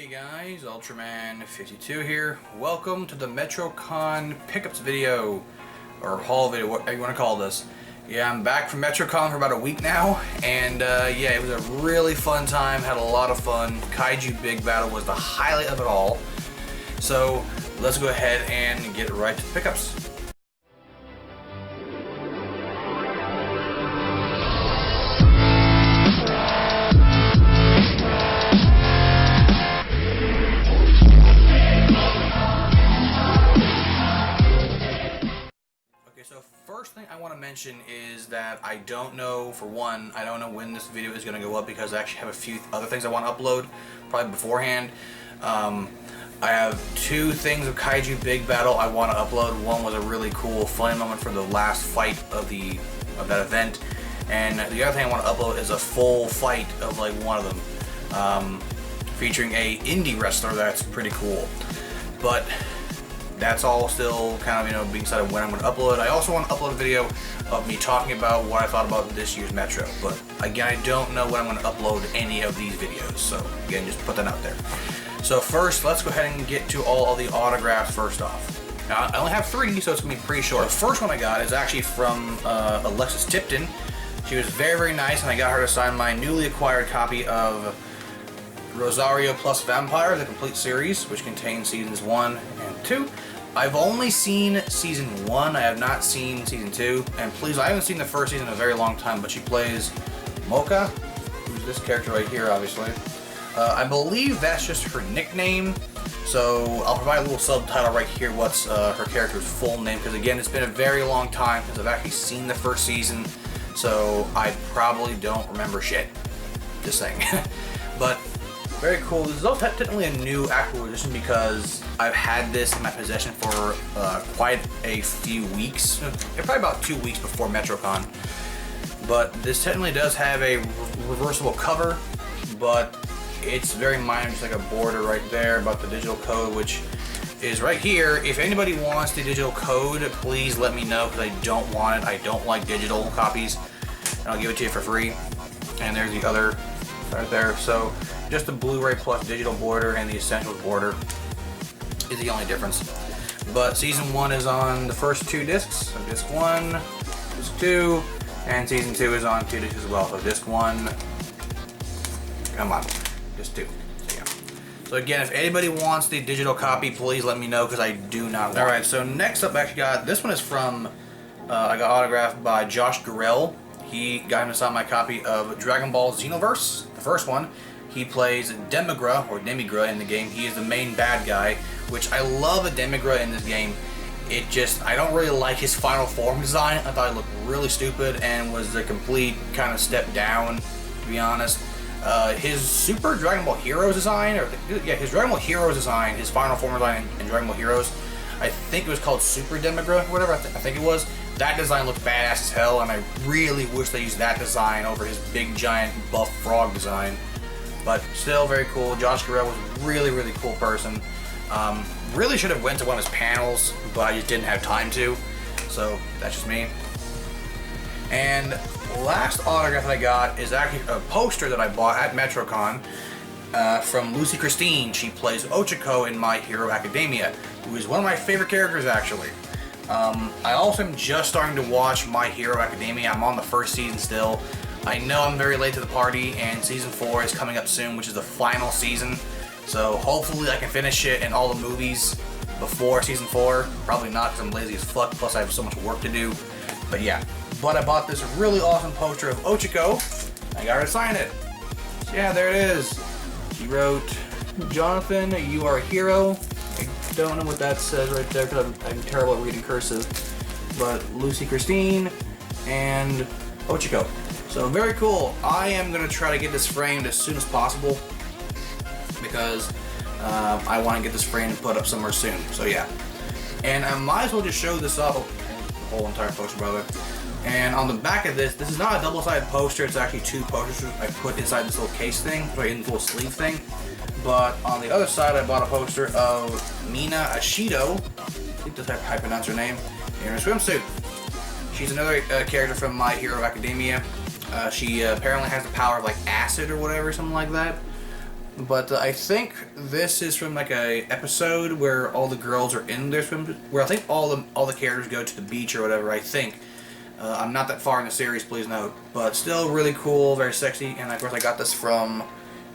Hey guys, Ultraman52 here. Welcome to the Metrocon pickups video, or haul video, whatever you want to call this. Yeah, I'm back from Metrocon for about a week now, and yeah, it was a really fun time, had a lot of fun. Kaiju Big Battle was the highlight of it all. So, let's go ahead and get right to the pickups. First thing I want to mention is that I don't know, for one, I don't know when this video is going to go up because I actually have a few other things I want to upload, probably beforehand. I have two things of Kaiju Big Battle I want to upload. One was a really cool, funny moment from the last fight of that event, and the other thing I want to upload is a full fight of like one of them, featuring a indie wrestler that's pretty cool. But that's all still kind of, being decided when I'm going to upload. I also want to upload a video of me talking about what I thought about this year's Metro. But again, I don't know when I'm going to upload any of these videos. So again, just put that out there. So first, let's go ahead and get to all of the autographs first off. Now, I only have 3, so it's going to be pretty short. The first one I got is actually from Alexis Tipton. She was very, very nice, and I got her to sign my newly acquired copy of Rosario Plus Vampire, the complete series, which contains seasons 1 and 2. I've only seen season 1, I have not seen season 2, and please, I haven't seen the first season in a very long time, but she plays Mocha, who's this character right here, obviously. I believe that's just her nickname, so I'll provide a little subtitle right here, what's her character's full name, because again, it's been a very long time since I've actually seen the first season, so I probably don't remember shit, just saying. But very cool. This is also technically a new acquisition because I've had this in my possession for quite a few weeks, probably about 2 weeks before Metrocon. But this technically does have a reversible cover, but it's very minor, just like a border right there about the digital code, which is right here. If anybody wants the digital code, please let me know, because I don't want it. I don't like digital copies, and I'll give it to you for free. And there's the other right there. So just the Blu-ray plus digital border and the Essentials border is the only difference. But season 1 is on the first 2 discs. So disc 1, disc 2, and season 2 is on 2 discs as well. So disc 1, come on, disc 2. So, yeah. So again, if anybody wants the digital copy, please let me know, because I do not. All right. So next up, I actually got this one is from I got autographed by Josh Gurrell. He got him to sign my copy of Dragon Ball Xenoverse, the first one. He plays Demigra, or Demigra in the game. He is the main bad guy, which I love a Demigra in this game. It just, I don't really like his final form design. I thought it looked really stupid and was a complete kind of step down, to be honest. His Super Dragon Ball Heroes design, his Dragon Ball Heroes design, his final form design in Dragon Ball Heroes, I think it was called Super Demigra, whatever, I think it was. That design looked badass as hell, and I really wish they used that design over his big giant buff frog design. But still very cool. Josh Gurrell was a really, really cool person. Really should have went to one of his panels, but I just didn't have time to. So that's just me. And last autograph that I got is actually a poster that I bought at Metrocon from Lucy Christine. She plays Ochako in My Hero Academia, who is one of my favorite characters, actually. I also am just starting to watch My Hero Academia. I'm on the first season still. I know I'm very late to the party, and season 4 is coming up soon, which is the final season. So hopefully I can finish it and all the movies before season 4. Probably not, because I'm lazy as fuck, plus I have so much work to do. But yeah. But I bought this really awesome poster of Ochako. I got her to sign it. So yeah, there it is. She wrote, "Jonathan, you are a hero." I don't know what that says right there, because I'm terrible at reading cursive. But Lucy Christine and Ochako. So very cool. I am going to try to get this framed as soon as possible, because I want to get this framed and put up somewhere soon. So yeah. And I might as well just show this off. The whole entire poster, by the way. And on the back of this is not a double-sided poster. It's actually 2 posters I put inside this little case thing, right in the little sleeve thing. But on the other side, I bought a poster of Mina Ashido. I think that's how I pronounce her name. In her swimsuit. She's another character from My Hero Academia. She apparently has the power of like acid or whatever, something like that. But I think this is from like a episode where all the girls are in their swim, where I think all the characters go to the beach or whatever. I think. I'm not that far in the series, please note, but still really cool, very sexy. And of course, I got this from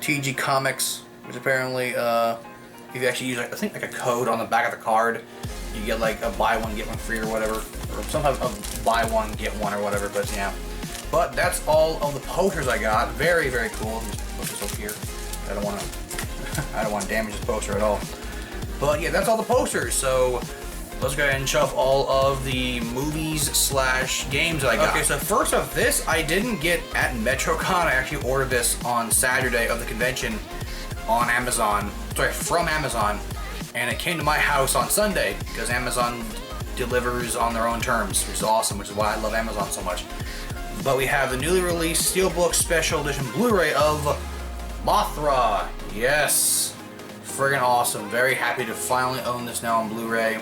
TG Comics, which apparently, if you actually use, I think, like a code on the back of the card, you get like a buy one get one free or whatever, or some type of buy one get one or whatever. But yeah, but that's all of the posters I got. Very, very cool. Just put this up here. I don't want to, I don't want to damage this poster at all. But yeah, that's all the posters. So let's go ahead and shove all of the movies / games that I got. Okay, so first off, this I didn't get at Metrocon. I actually ordered this on Saturday of the convention on Amazon. Sorry, from Amazon. And it came to my house on Sunday because Amazon delivers on their own terms, which is awesome, which is why I love Amazon so much. But we have the newly released Steelbook Special Edition Blu-ray of Mothra. Yes. Friggin' awesome. Very happy to finally own this now on Blu-ray.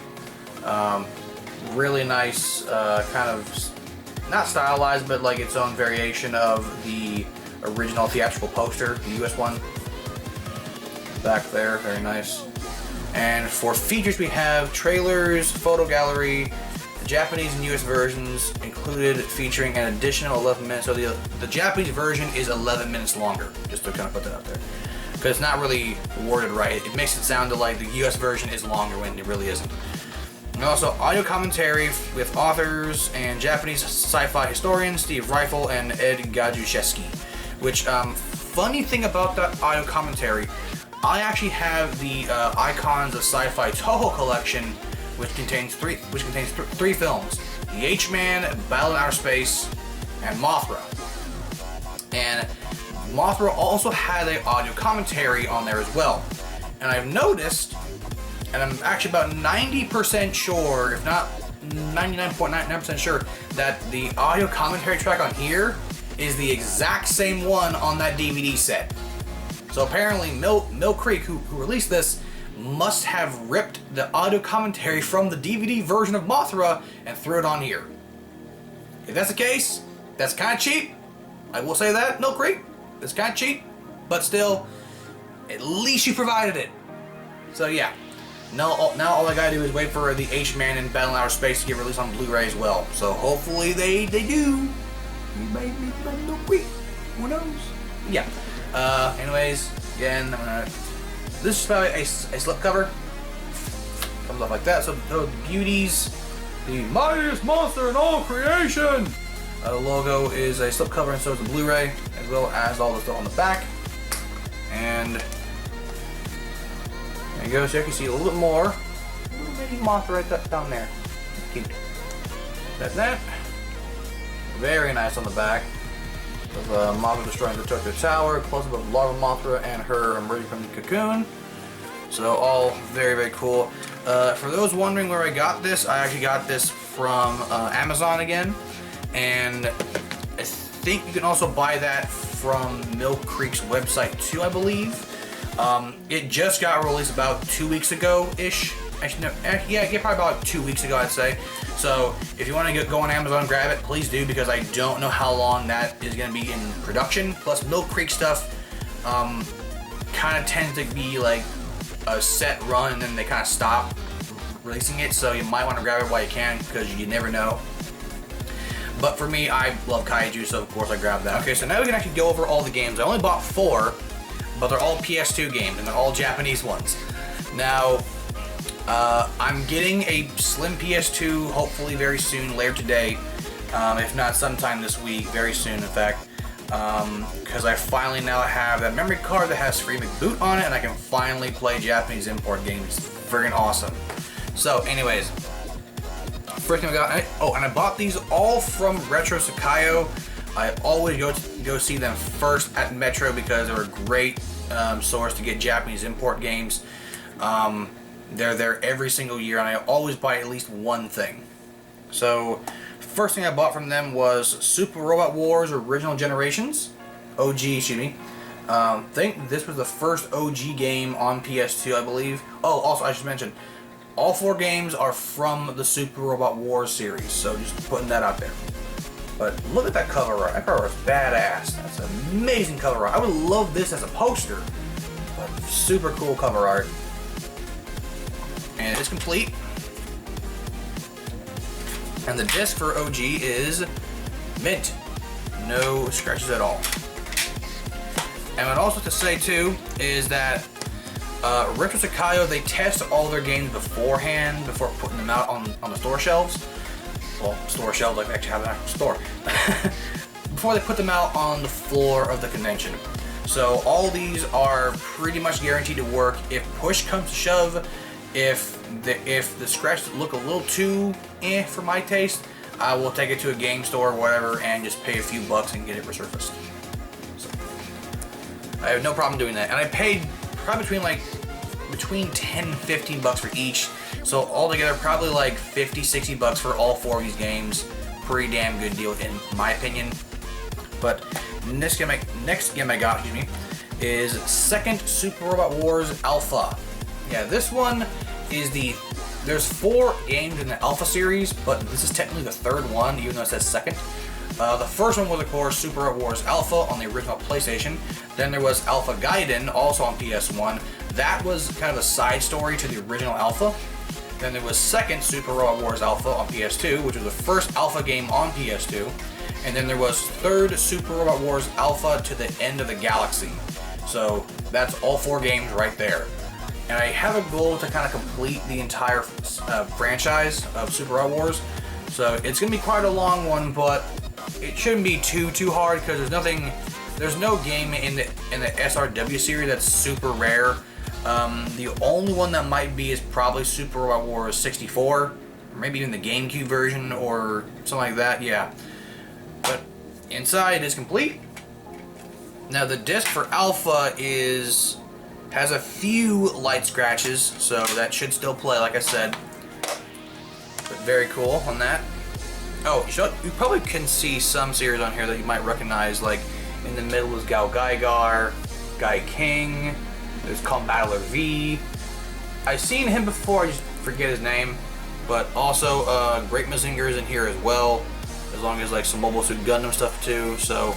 Really nice, kind of, not stylized, but like its own variation of the original theatrical poster, the US one. Back there, very nice. And for features we have trailers, photo gallery, Japanese and US versions included, featuring an additional 11 minutes. So the Japanese version is 11 minutes longer, just to kind of put that out there. Because it's not really worded right. It makes it sound like the US version is longer when it really isn't. And also audio commentary with authors and Japanese sci-fi historians Steve Reifel and Ed Gajuszewski. Which, funny thing about that audio commentary, I actually have the Icons of Sci-Fi Toho collection, which contains three films: The H-Man, Battle in Outer Space, and Mothra. And Mothra also had an audio commentary on there as well. And I've noticed, and I'm actually about 90% sure, if not 99.99% sure, that the audio commentary track on here is the exact same one on that DVD set. So apparently Mill Creek, who released this, must have ripped the audio commentary from the DVD version of Mothra and threw it on here. If that's the case, that's kind of cheap. I will say that, Mill Creek. It's kind of cheap, but still, at least you provided it. So yeah. Now all I gotta do is wait for the H-Man and Battle in Outer Space to get released on Blu-ray as well. So hopefully they do. No quick. Who knows? Yeah. Anyways, again, this is probably a slipcover. Comes off like that. So the beauties, the mightiest monster in all creation. The logo is a slipcover, and so is the Blu-ray, as well as all the stuff on the back. And there you go, so you can see a little bit more. A little bitty Mothra right down there. Cute. That's that. Very nice on the back. With Mothra destroying the Tokyo Tower, close-up of Larva Mothra and her emerging from the cocoon. So all very, very cool. For those wondering where I got this, I actually got this from Amazon again. And I think you can also buy that from Mill Creek's website too, I believe. It just got released about 2 weeks ago-ish. Actually, no, yeah, probably about 2 weeks ago, I'd say. So if you want to go on Amazon and grab it, please do, because I don't know how long that is going to be in production. Plus, Mill Creek stuff kind of tends to be like a set run, and then they kind of stop releasing it. So you might want to grab it while you can, because you never know. But for me, I love Kaiju, so of course I grabbed that. Okay, so now we can actually go over all the games. I only bought 4, but they're all PS2 games, and they're all Japanese ones. Now, I'm getting a slim PS2 hopefully very soon, later today, if not sometime this week, very soon in fact, because I finally now have that memory card that has free boot on it, and I can finally play Japanese import games. It's friggin' awesome. So anyways, first thing I got, and I bought these all from Retro Sakayo. I always go see them first at Metro because they're a great source to get Japanese import games. They're there every single year, and I always buy at least one thing. So, first thing I bought from them was Super Robot Wars Original Generations. OG, excuse me. I think this was the first OG game on PS2, I believe. Oh, also, I should mention, all 4 games are from the Super Robot Wars series, so just putting that out there. But look at that cover art. That cover art is badass. That's an amazing cover art. I would love this as a poster. super cool cover art. And it is complete. And the disc for OG is mint. No scratches at all. And what I also have to say too is that Retro Takayo, they test all their games beforehand before putting them out on the store shelves. Well, store shelves, like they actually have an actual store. Before they put them out on the floor of the convention. So all these are pretty much guaranteed to work. If push comes to shove, if the scratches look a little too for my taste, I will take it to a game store or whatever and just pay a few bucks and get it resurfaced. So I have no problem doing that. And I paid probably between 10 and 15 bucks for each. So altogether probably like 50, 60 bucks for all 4 of these games. Pretty damn good deal in my opinion. But next game I got, is Second Super Robot Wars Alpha. Yeah, this one is there's 4 games in the Alpha series, but this is technically the 3rd one, even though it says second. The first one was, of course, Super Robot Wars Alpha on the original PlayStation. Then there was Alpha Gaiden, also on PS1. That was kind of a side story to the original Alpha. Then there was second Super Robot Wars Alpha on PS2, which was the first Alpha game on PS2. And then there was third Super Robot Wars Alpha to the End of the Galaxy. So that's all 4 games right there. And I have a goal to kind of complete the entire franchise of Super Robot Wars. So it's going to be quite a long one, but it shouldn't be too hard because there's no game in the SRW series that's super rare. The only one that might be is probably Super Robot Wars 64, or maybe even the GameCube version or something like that, yeah. But inside is complete. Now the disc for Alpha has a few light scratches, so that should still play, like I said. But very cool on that. Oh, you probably can see some series on here that you might recognize, like in the middle is Gao Gaigar, Guy King, there's Combattler V. I've seen him before, I just forget his name. But also, Great Mazinger is in here as well, as long as like some Mobile Suit Gundam stuff too. So,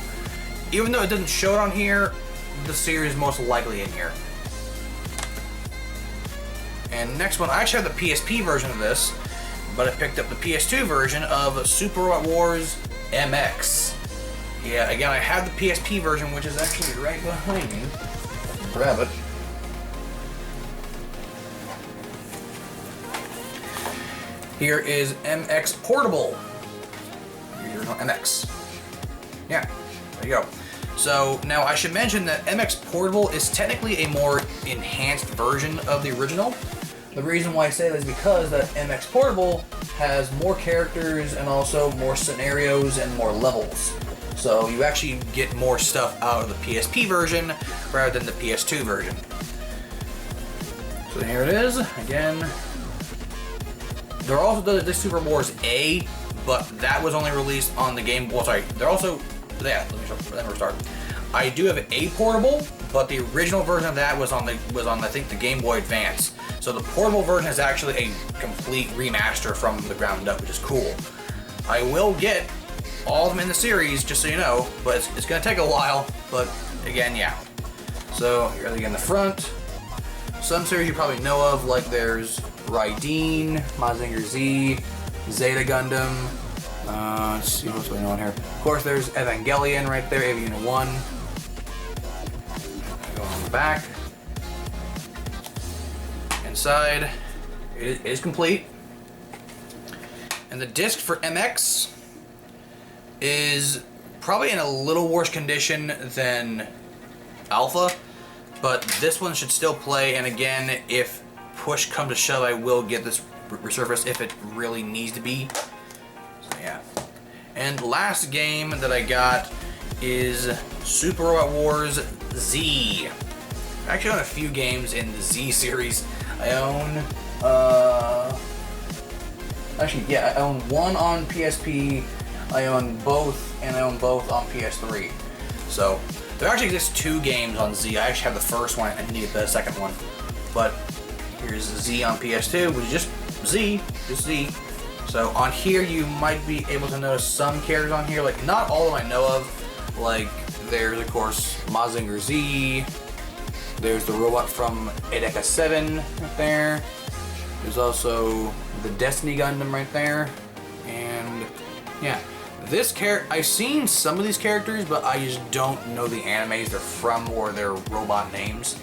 even though it doesn't show it on here, the series is most likely in here. And next one, I actually have the PSP version of this, but I picked up the PS2 version of Super Robot Wars MX. Yeah, again, I have the PSP version, which is actually right behind me. Grab it. Here is MX Portable. Here's MX. Yeah, there you go. So now I should mention that MX Portable is technically a more enhanced version of the original. The reason why I say that is because that MX Portable has more characters and also more scenarios and more levels. So you actually get more stuff out of the PSP version rather than the PS2 version. So here it is. Again, there also does the Super Wars A, but that was only released on the Game Boy. Sorry, they're also, yeah, let me restart. I do have an A portable, but the original version of that was on I think the Game Boy Advance. So the portable version is actually a complete remaster from the ground up, which is cool. I will get all of them in the series, just so you know, but it's gonna take a while. But again, yeah. So here again, the front. Some series you probably know of, like there's Raideen, Mazinger Z, Zeta Gundam. Let's see what's going on here. Of course, there's Evangelion right there, Evangelion 1. Go on the back. Inside, it is complete. And the disc for MX is probably in a little worse condition than Alpha, but this one should still play. And again, if push comes to shove, I will get this resurfaced if it really needs to be. So yeah. And last game that I got is Super Robot Wars Z. I actually own a few games in the Z series. I own, actually, yeah, I own one on PSP, I own both, and I own both on PS3. So, there actually exists 2 games on Z. I actually have the first one, I need the second one. But, here's Z on PS2, which is just Z. So, on here, you might be able to notice some characters on here, like, not all of them I know of. Like, there's, of course, Mazinger Z, There's the robot from Edeka 7 right there. There's also the Destiny Gundam right there. And yeah, this character, I've seen some of these characters, but I just don't know the animes they're from or their robot names.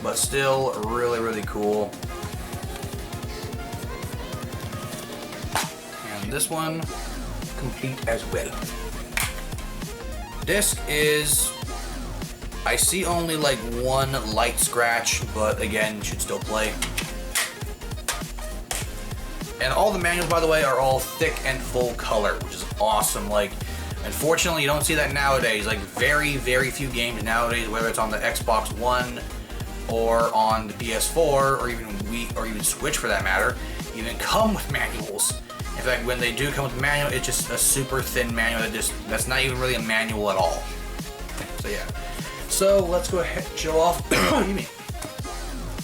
But still really, really cool. And this one, complete as well. Disc is, I see only like one light scratch, but again, should still play. And all the manuals, by the way, are all thick and full color, which is awesome. Like, unfortunately, you don't see that nowadays. Like, very, very few games nowadays, whether it's on the Xbox One or on the PS4 or even Wii or even Switch for that matter, even come with manuals. In fact, when they do come with a manual, it's just a super thin manual that's not even really a manual at all. So yeah. So let's go ahead and show off you mean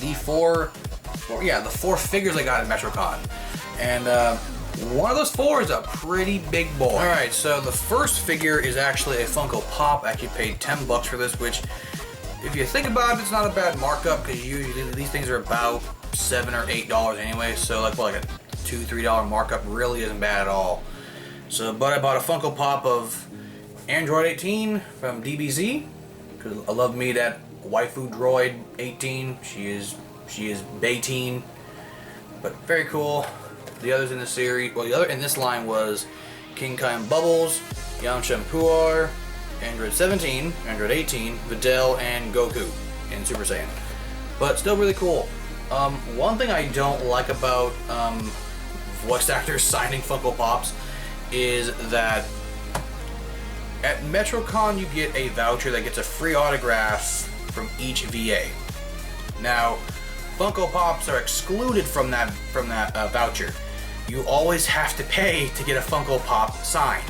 the four figures I got at Metrocon. And one of those four is a pretty big boy. Alright, so the first figure is actually a Funko Pop. I actually paid $10 for this, which, if you think about it, it's not a bad markup, because usually these things are about $7 or $8 anyway, so like a $2, $3 markup really isn't bad at all. So, but I bought a Funko Pop of Android 18 from DBZ, because I love me that waifu droid 18. She is Bayteen, but very cool. The others in the series, well, the other in this line was King Kai and Bubbles, Yamcha and Puar, Android 17, Android 18, Videl, and Goku in Super Saiyan. But still really cool. One thing I don't like about voice actors signing Funko Pops is that at Metrocon you get a voucher that gets a free autograph from each VA. Now, Funko Pops are excluded from that voucher. You always have to pay to get a Funko Pop signed.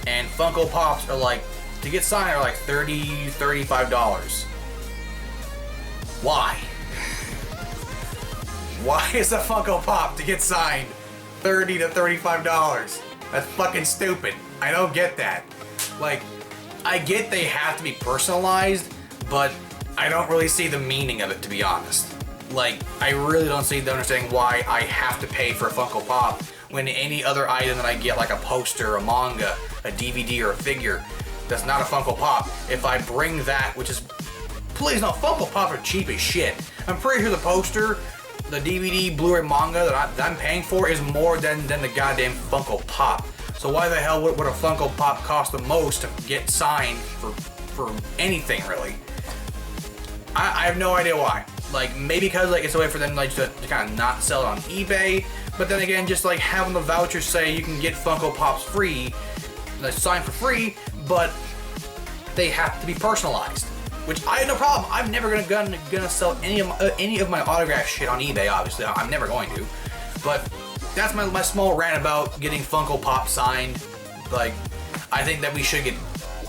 And Funko Pops are like, to get signed are like $30, $35. Why? Why is a Funko Pop to get signed $30 to $35? That's fucking stupid. I don't get that. Like, I get they have to be personalized, but I don't really see the meaning of it, to be honest. Like, I really don't see the understanding why I have to pay for a Funko Pop when any other item that I get, like a poster, a manga, a DVD, or a figure, that's not a Funko Pop, if I bring that, which is, please no, Funko Pops are cheap as shit. I'm pretty sure the poster, the DVD, Blu-ray manga that I'm paying for is more than the goddamn Funko Pop. So why the hell would a Funko Pop cost the most to get signed for anything, really? I have no idea why. Like, maybe because like it's a way for them like to kind of not sell it on eBay, but then again, just like having the voucher say you can get Funko Pops free, like signed for free, but they have to be personalized. Which I have no problem. I'm never gonna sell any of my autograph shit on eBay. Obviously, I'm never going to. But that's my small rant about getting Funko Pop signed. Like, I think that we should get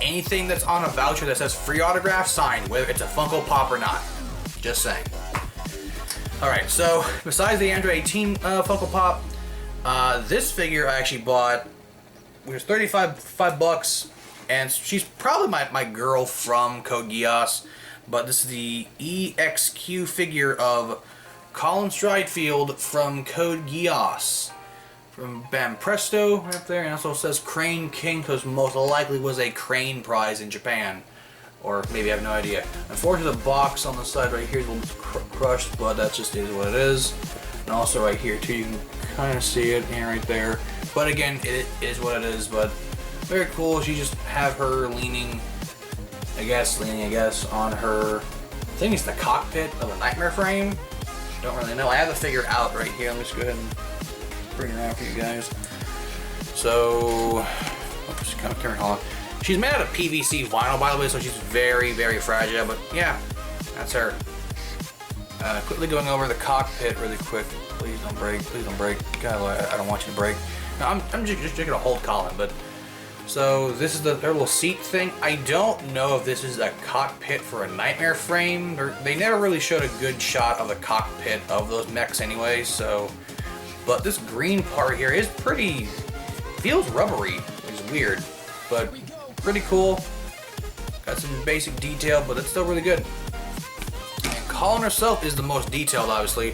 anything that's on a voucher that says free autograph signed, whether it's a Funko Pop or not. Just saying. Alright, so besides the Android 18 Funko Pop, this figure I actually bought, which was $35, and she's probably my girl from Code Geass, but this is the EXQ figure of Colin Stridefield from Code Geass. From Bam Presto, right there, and also says Crane King, because most likely was a Crane prize in Japan. Or maybe I have no idea. Unfortunately, the box on the side right here is a little crushed, but that just is what it is. And also right here too, you can kind of see it, and right there. But again, it is what it is. But very cool. She just have her leaning, I guess, on her. I think it's the cockpit of a Nightmare frame. Don't really know. I have the figure out right here. Let me just go ahead and bring her out for you guys. So, oops, kind of carrying on. She's made out of PVC vinyl, by the way, so she's very, very fragile, but yeah, that's her. Quickly going over the cockpit really quick. Please don't break, please don't break. God, I don't want you to break. No, I'm just gonna hold Colin, but so this is their little seat thing. I don't know if this is a cockpit for a Nightmare frame. They never really showed a good shot of the cockpit of those mechs anyway, so. But this green part here is pretty, feels rubbery, which is weird, but pretty cool. Got some basic detail, but it's still really good. Colin herself is the most detailed, obviously.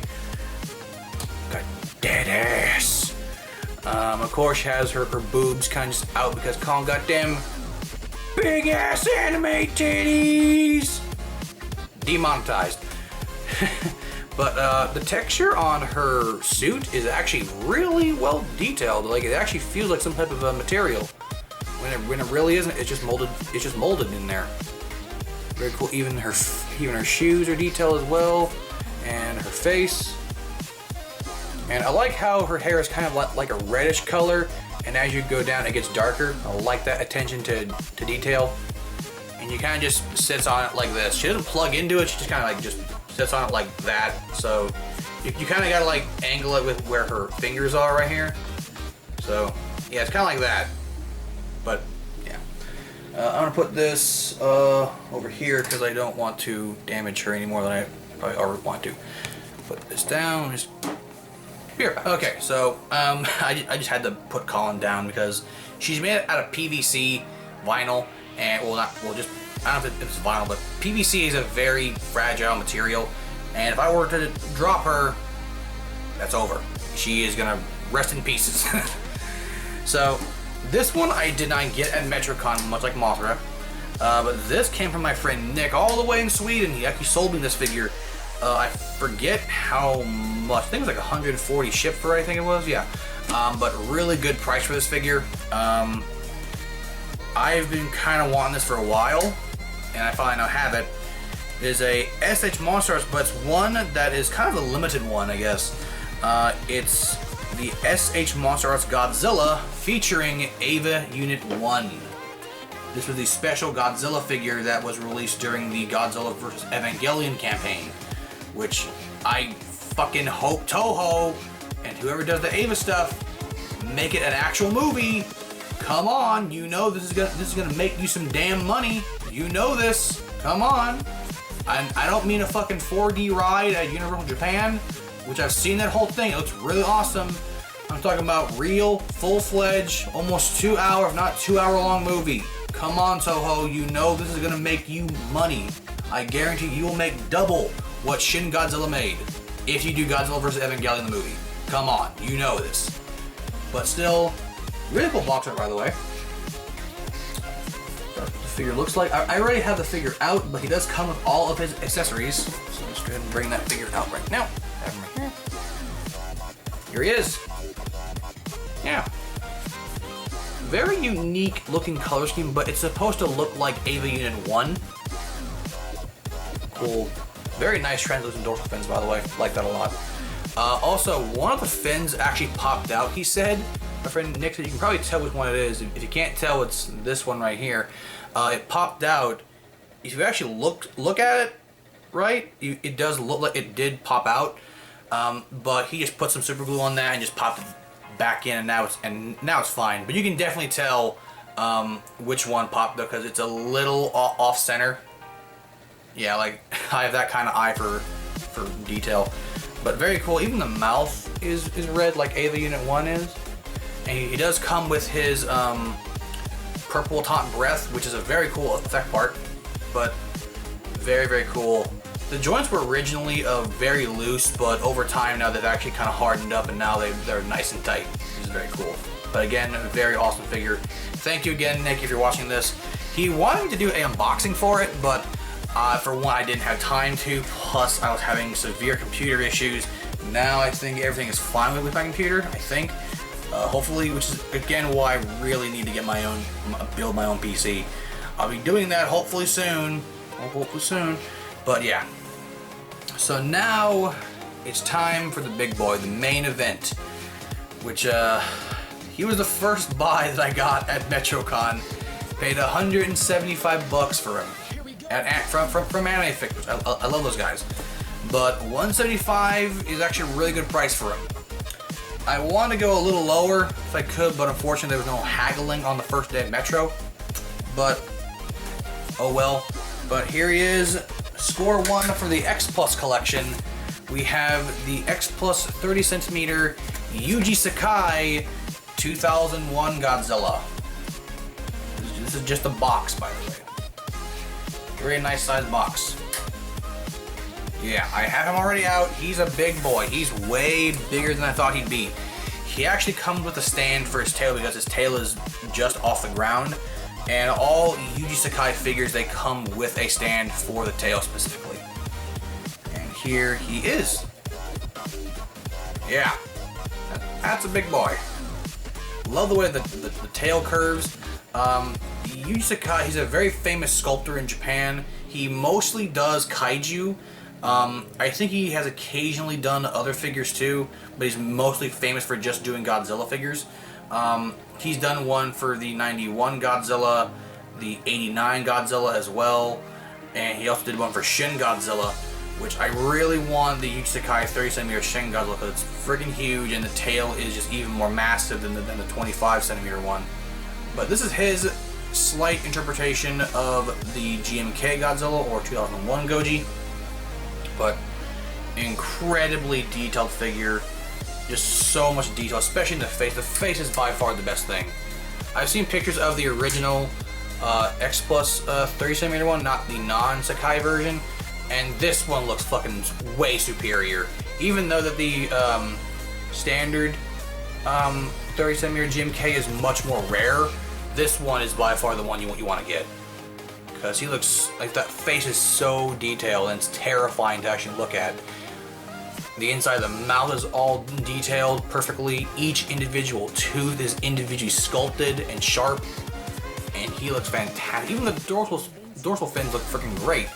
Got dead ass. Of course, she has her boobs kind of just out because Colin got them big ass anime titties. Demonetized. But the texture on her suit is actually really well detailed. Like, it actually feels like some type of material. When it really isn't, it's just molded. It's just molded in there. Very cool. Even her shoes are detailed as well, and her face. And I like how her hair is kind of like a reddish color, and as you go down, it gets darker. I like that attention to detail. And you kind of just sits on it like this. She doesn't plug into it. She just kind of like just sits on it like that. So you kind of gotta like angle it with where her fingers are right here. So yeah, it's kind of like that. But yeah, I'm gonna put this over here because I don't want to damage her any more than I probably already want to. Put this down. Just here. Okay, so I just had to put Colin down because she's made out of PVC vinyl, and just I don't know if it's vinyl, but PVC is a very fragile material, and if I were to drop her, that's over. She is gonna rest in pieces. So this one I did not get at Metrocon, much like Mothra, but this came from my friend Nick all the way in Sweden. He actually sold me this figure. I forget how much. I think it was like 140 shipped for it, I think it was, yeah. But really good price for this figure. I've been kind of wanting this for a while, and I finally now have it. It is a SH Monster Arts, but it's one that is kind of a limited one, I guess. It's the SH Monster Arts Godzilla featuring Ava Unit 1. This was the special Godzilla figure that was released during the Godzilla vs. Evangelion campaign, which I fucking hope Toho and whoever does the Ava stuff make it an actual movie. Come on, you know this is gonna make you some damn money. You know this. Come on. I don't mean a fucking 4D ride at Universal Japan, which I've seen that whole thing. It looks really awesome. I'm talking about real, full-fledged, almost 2 hour, if not 2 hour long movie. Come on, Toho. You know this is gonna make you money. I guarantee you will make double what Shin Godzilla made if you do Godzilla vs. Evangelion the movie. Come on, you know this. But still, really cool box art, by the way. That's what the figure looks like. I already have the figure out, but he does come with all of his accessories. So let's go ahead and bring that figure out right now. Have him right here. Here he is. Yeah. Very unique looking color scheme, but it's supposed to look like Ava Unit 1. Cool. Very nice translucent dorsal fins, by the way. Like that a lot. Also, one of the fins actually popped out, he said. My friend Nick said you can probably tell which one it is. If you can't tell, it's this one right here. It popped out. If you actually look at it, right, it does look like it did pop out. But he just put some super glue on that and just popped it back in, and now it's fine. But you can definitely tell which one popped out because it's a little off center. Yeah, like I have that kind of eye for detail. But very cool. Even the mouth is red like Ava Unit 1 is. And he does come with his purple taunt breath, which is a very cool effect part. But very, very cool. The joints were originally very loose, but over time now they've actually kind of hardened up, and now they're nice and tight. This is very cool. But again, a very awesome figure. Thank you again, Nick, if you're watching this. He wanted me to do an unboxing for it, but for one, I didn't have time to. Plus, I was having severe computer issues. Now I think everything is fine with my computer, I think. Hopefully, which is again why I really need to get build my own PC. I'll be doing that hopefully soon. But yeah. So now it's time for the big boy, the main event, which he was the first buy that I got at Metrocon. Paid $175 for him from Anime Fix. I love those guys. But $175 is actually a really good price for him. I want to go a little lower if I could, but unfortunately there was no haggling on the first day at Metro. But oh well. But here he is, score 1 for the X Plus collection. We have the X Plus 30 centimeter Yuji Sakai 2001 Godzilla. This is just a box, by the way. Very nice sized box. Yeah, I have him already out. He's a big boy. He's way bigger than I thought he'd be. He actually comes with a stand for his tail because his tail is just off the ground. And all Yuji Sakai figures, they come with a stand for the tail specifically. And here he is. Yeah, that's a big boy. Love the way the tail curves. Yuji Sakai, he's a very famous sculptor in Japan. He mostly does kaiju. I think he has occasionally done other figures too, but he's mostly famous for just doing Godzilla figures. He's done one for the 91 Godzilla, the 89 Godzilla as well, and he also did one for Shin Godzilla, which I really want the Yuji Sakai 30cm Shin Godzilla because it's freaking huge and the tail is just even more massive than the 25cm one. But this is his slight interpretation of the GMK Godzilla or 2001 Goji. But incredibly detailed figure, just so much detail, especially in the face. The face is by far the best thing. I've seen pictures of the original X Plus 30cm one, not the non-Sakai version, and this one looks fucking way superior. Even though that the standard 30cm GMK is much more rare, this one is by far the one you want to get. Because he looks like that face is so detailed and it's terrifying to actually look at. The inside of the mouth is all detailed perfectly. Each individual tooth is individually sculpted and sharp, and he looks fantastic. Even the dorsal fins look freaking great.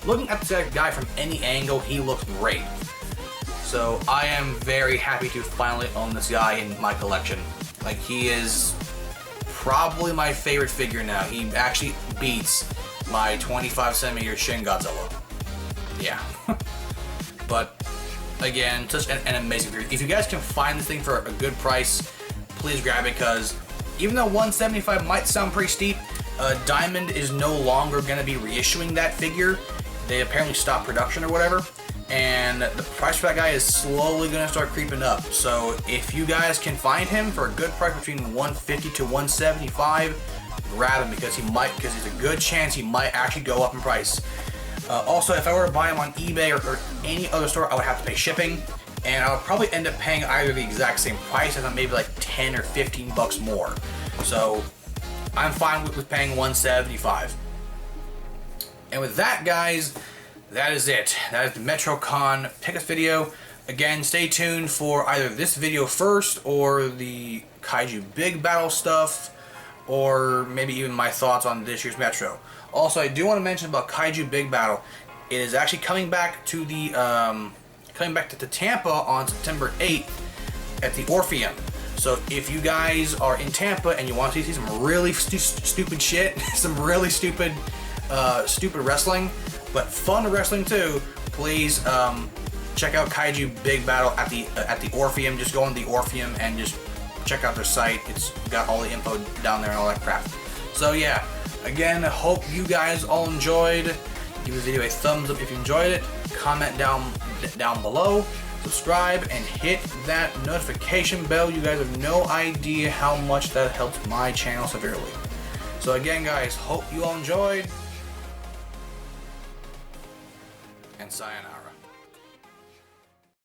Looking at that guy from any angle, he looks great. So I am very happy to finally own this guy in my collection. Like, he is probably my favorite figure now. He actually beats my 25cm Shin Godzilla. Yeah. But again, such an amazing figure. If you guys can find this thing for a good price, please grab it, because even though $175 might sound pretty steep, Diamond is no longer going to be reissuing that figure. They apparently stopped production or whatever, and the price for that guy is slowly going to start creeping up. So if you guys can find him for a good price between $150 to $175, grab him, because there's a good chance he might actually go up in price. Also, if I were to buy him on eBay or any other store, I would have to pay shipping, and I would probably end up paying either the exact same price, and maybe like 10 or 15 bucks more. So I'm fine with paying $175. And with that, guys, that is it. That is the Metrocon pickup video. Again, stay tuned for either this video first or the Kaiju Big Battle stuff, or maybe even my thoughts on this year's Metro. Also, I do want to mention about Kaiju Big Battle. It is actually coming back to the Tampa on September 8th at the Orpheum. So if you guys are in Tampa and you want to see some really stupid shit, some really stupid wrestling, but fun wrestling too, please check out Kaiju Big Battle at the Orpheum. Just go on the Orpheum and just check out their site. It's got all the info down there and all that crap. So yeah, again, I hope you guys all enjoyed. Give the video a thumbs up if you enjoyed it. Comment down below. Subscribe and hit that notification bell. You guys have no idea how much that helps my channel severely. So again, guys, hope you all enjoyed. And sayonara.